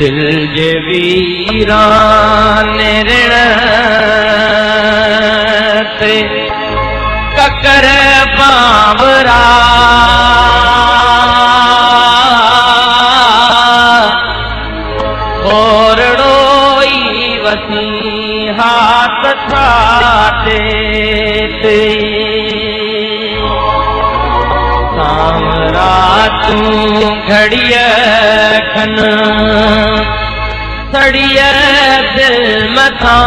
दिल जे वीरान ऋण ते ककर बावरा ओरड़ोई वसी हाथ छाते ते सामरा तू घड़िय खन सड़िय दिल मथा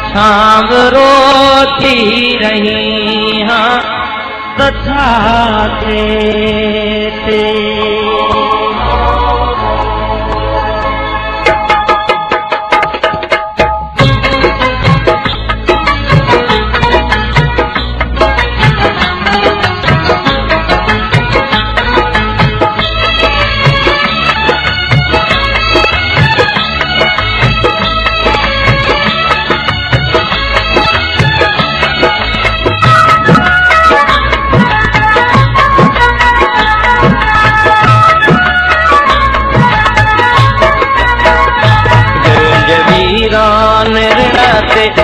छावरो थी रही हाँ तथा ते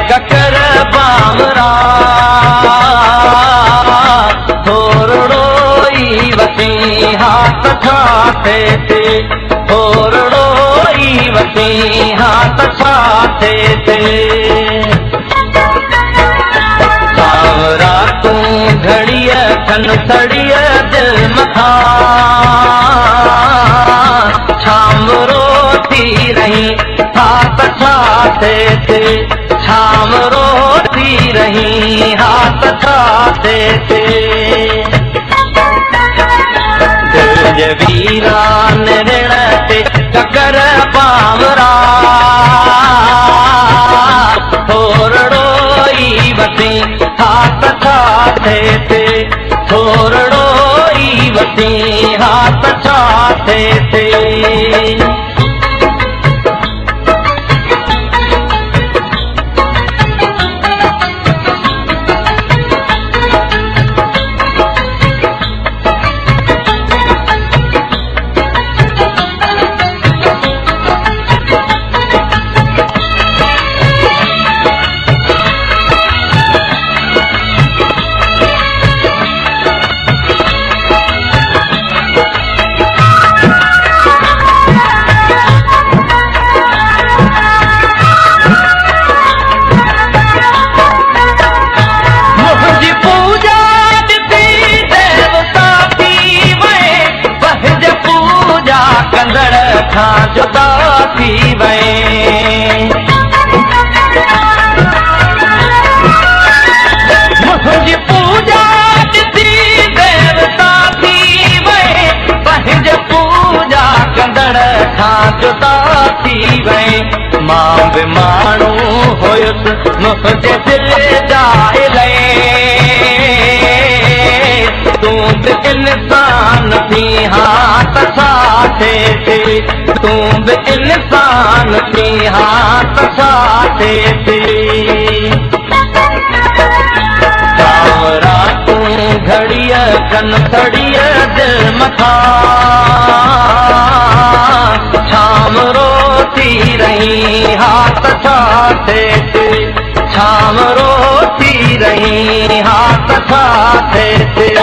ककर बावरा थोरड़ोई वसी हाथ छाते ते थोरड़ोई वसी हाथ छाते ते सावरा तू घड़िय खन सड़िय दिल मथा छामरो थी रही हाथ छाते ते छामरो थी रही हाथ छाते ते दिल जे वीरान ऋण ते ककर बावरा थोरड़ोई वसी हाथ छाते ते थोरड़ोई वसी हाथ छाते ते जुदा थी वए मुझी पूजा ॾिसी देवता थी वए पंहिंज पूजा कंदड़ खां जुदा थी वए मां बि माण्हू हुयुसि मुंहिंजे दिल जा इलाही तूं बि इंसान थी हाथ छाते ते तूं बि इंसान थी हाथ छाते ते सावरा तूं घड़िय खन सड़िय दिल मथा छामरो थी रही हाथ छाते ते छामरो थी रही हाथ छाते ते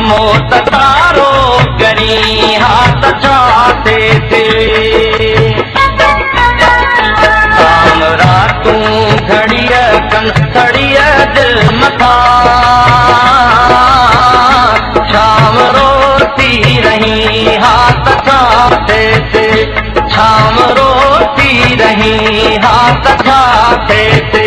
मोत तारो करी हाथ छाते थे शाम रातूं घड़िया कन सड़िया दिल मथा शाम रोती रही हाथ छाते थे शाम रोती रही हाथ छाते थे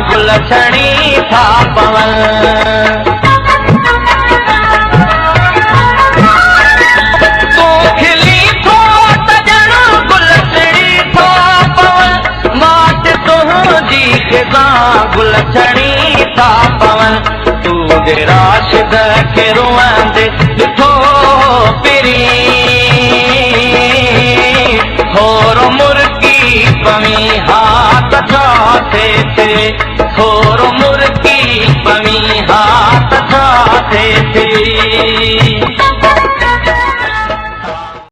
गुल छड़ी था पवन तू खिली थो तजण गुल छड़ी था पवन माट तुंहिंजी ख़िज़ा गुल छड़ी था पवन तू जे राशिद खे रुअंदे ॾिठो पिरी थोरो मुर्गी पवी हाथ छाते थे थोरो मुर्गी पवी हाथ छाते थे